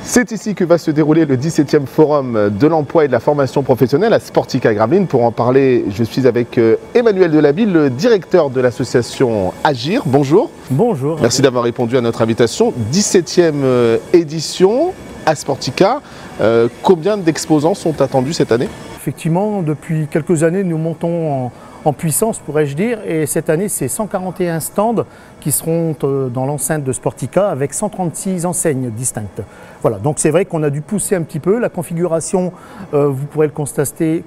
C'est ici que va se dérouler le 17e Forum de l'emploi et de la formation professionnelle à Sportica Gravelines. Pour en parler, je suis avec Emmanuel Delabille, le directeur de l'association Agir. Bonjour. Bonjour. Merci d'avoir répondu à notre invitation. 17e édition à Sportica. Combien d'exposants sont attendus cette année? Effectivement, depuis quelques années, nous montons en puissance, pourrais-je dire, et cette année, c'est 141 stands qui seront dans l'enceinte de Sportica avec 136 enseignes distinctes. Voilà, donc c'est vrai qu'on a dû pousser un petit peu. La configuration, vous pourrez le constater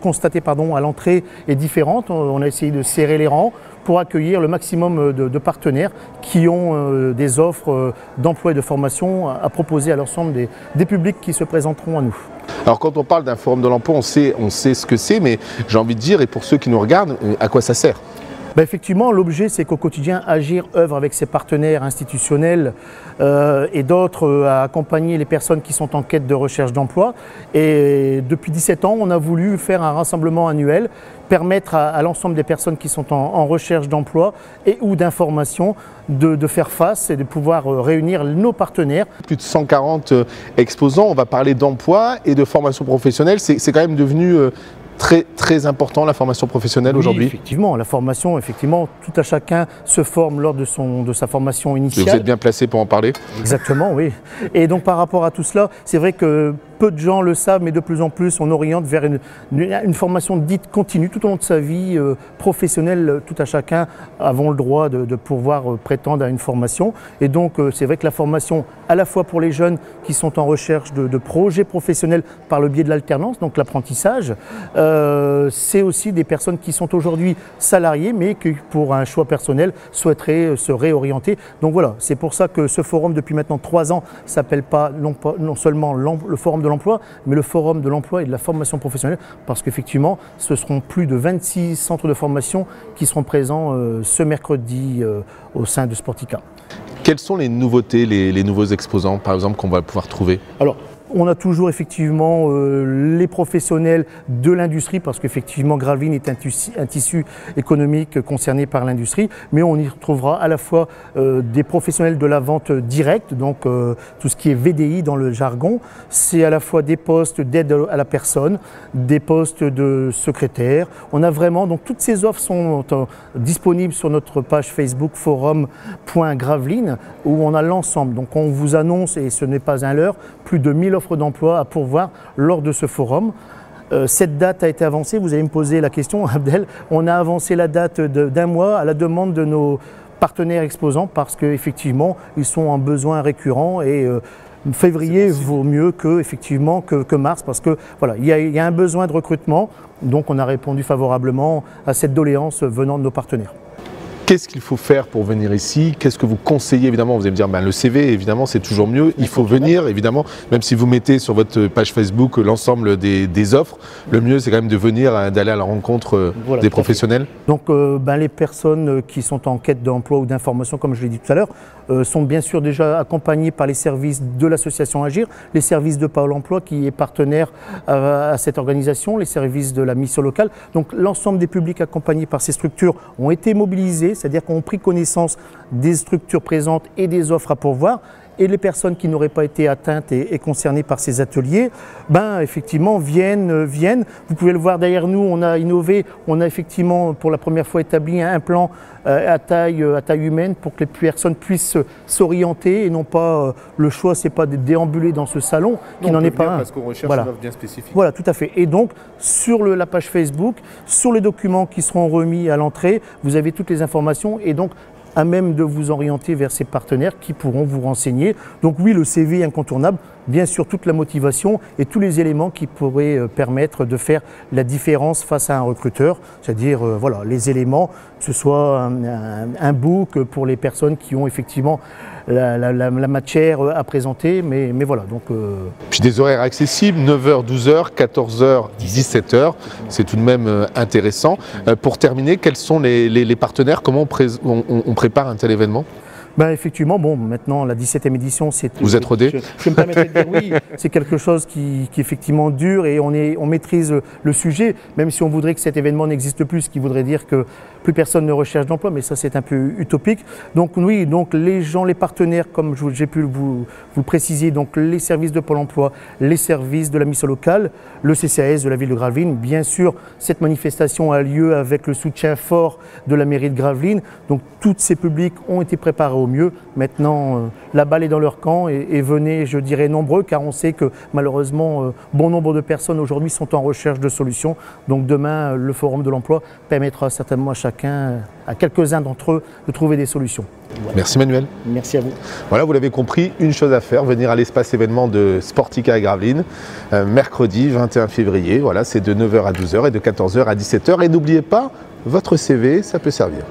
à l'entrée, est différente. On a essayé de serrer les rangs pour accueillir le maximum de partenaires qui ont des offres d'emploi et de formation à proposer à l'ensemble des publics qui se présenteront à nous. Alors quand on parle d'un forum de l'emploi, on sait ce que c'est, mais j'ai envie de dire, et pour ceux qui nous regardent, à quoi ça sert? Effectivement, l'objet, c'est qu'au quotidien, Agir œuvre avec ses partenaires institutionnels et d'autres à accompagner les personnes qui sont en quête de recherche d'emploi. Et depuis 17 ans, on a voulu faire un rassemblement annuel, permettre à l'ensemble des personnes qui sont en recherche d'emploi et ou d'information de faire face et de pouvoir réunir nos partenaires. Plus de 140 exposants, on va parler d'emploi et de formation professionnelle. C'est quand même devenu très important la formation professionnelle aujourd'hui. Effectivement, la formation, effectivement, tout à chacun se forme lors de sa formation initiale. Et vous êtes bien placé pour en parler. Exactement, oui. Et donc par rapport à tout cela, c'est vrai que peu de gens le savent, mais de plus en plus, on oriente vers une formation dite continue tout au long de sa vie professionnelle. Tout à chacun avons le droit de pouvoir prétendre à une formation. Et donc, c'est vrai que la formation, à la fois pour les jeunes qui sont en recherche de projets professionnels par le biais de l'alternance, donc l'apprentissage, c'est aussi des personnes qui sont aujourd'hui salariées, mais qui, pour un choix personnel, souhaiteraient se réorienter. Donc voilà, c'est pour ça que ce forum, depuis maintenant 3 ans, ne s'appelle pas non seulement le forum de l'emploi, mais le forum de l'emploi et de la formation professionnelle, parce qu'effectivement, ce seront plus de 26 centres de formation qui seront présents ce mercredi au sein de Sportica. Quelles sont les nouveautés, les nouveaux exposants, par exemple, qu'on va pouvoir trouver? Alors, on a toujours effectivement les professionnels de l'industrie, parce qu'effectivement Gravelines est un tissu économique concerné par l'industrie, mais on y retrouvera à la fois des professionnels de la vente directe, donc tout ce qui est VDI dans le jargon. C'est à la fois des postes d'aide à la personne, des postes de secrétaire. On a vraiment, donc toutes ces offres sont disponibles sur notre page Facebook forum.gravelines, où on a l'ensemble. Donc on vous annonce, et ce n'est pas un leurre, plus de 1000 offres d'emploi à pourvoir lors de ce forum. Cette date a été avancée, vous allez me poser la question, Abdel. On a avancé la date d'1 mois à la demande de nos partenaires exposants, parce qu'effectivement, ils sont en besoin récurrent et février vaut mieux que mars, parce que voilà, il y a un besoin de recrutement. Donc on a répondu favorablement à cette doléance venant de nos partenaires. Qu'est-ce qu'il faut faire pour venir ici? Qu'est-ce que vous conseillez? Évidemment, vous allez me dire, le CV, évidemment, c'est toujours mieux. Il faut venir, évidemment, même si vous mettez sur votre page Facebook l'ensemble des offres, le mieux, c'est quand même de venir, d'aller à la rencontre des professionnels. Donc, les personnes qui sont en quête d'emploi ou d'information, comme je l'ai dit tout à l'heure, sont bien sûr déjà accompagnées par les services de l'association Agir, les services de Pôle emploi qui est partenaire à cette organisation, les services de la mission locale. Donc, l'ensemble des publics accompagnés par ces structures ont été mobilisés, c'est-à-dire qu'on a pris connaissance des structures présentes et des offres à pourvoir. Et les personnes qui n'auraient pas été atteintes et concernées par ces ateliers, effectivement, viennent. Vous pouvez le voir derrière nous, on a innové, on a effectivement pour la première fois établi un plan à taille humaine pour que les personnes puissent s'orienter et non pas, le choix, c'est pas de déambuler dans ce salon, qui n'en est pas un. Parce qu'on recherche une offre bien spécifique. Voilà, tout à fait. Et donc, sur la page Facebook, sur les documents qui seront remis à l'entrée, vous avez toutes les informations et donc, à même de vous orienter vers ces partenaires qui pourront vous renseigner. Donc oui, le CV est incontournable, bien sûr toute la motivation et tous les éléments qui pourraient permettre de faire la différence face à un recruteur, c'est-à-dire voilà, les éléments, que ce soit un book pour les personnes qui ont effectivement la matière à présenter, mais voilà. Donc, Puis des horaires accessibles, 9h, 12h, 14h, 17h, c'est tout de même intéressant. Pour terminer, quels sont les partenaires? Comment on prépare un tel événement? Effectivement, maintenant la 17e édition, c'est... Vous êtes rodé? Je me permettrai de dire oui, c'est quelque chose qui effectivement dure et on maîtrise le sujet, même si on voudrait que cet événement n'existe plus, ce qui voudrait dire que plus personne ne recherche d'emploi, mais ça c'est un peu utopique. Donc oui, donc les gens, les partenaires, comme j'ai pu vous préciser, donc les services de Pôle emploi, les services de la mission locale, le CCAS de la ville de Gravelines. Bien sûr, cette manifestation a lieu avec le soutien fort de la mairie de Gravelines. Donc tous ces publics ont été préparés au mieux. Maintenant, la balle est dans leur camp et venez, je dirais, nombreux, car on sait que malheureusement, bon nombre de personnes aujourd'hui sont en recherche de solutions. Donc demain, le Forum de l'emploi permettra certainement à chacun, à quelques-uns d'entre eux, de trouver des solutions. Voilà. Merci Manuel. Merci à vous. Voilà, vous l'avez compris, une chose à faire, venir à l'espace événement de Sportica à Gravelines, mercredi 21 février. Voilà, c'est de 9h à 12h et de 14h à 17h. Et n'oubliez pas, votre CV, ça peut servir.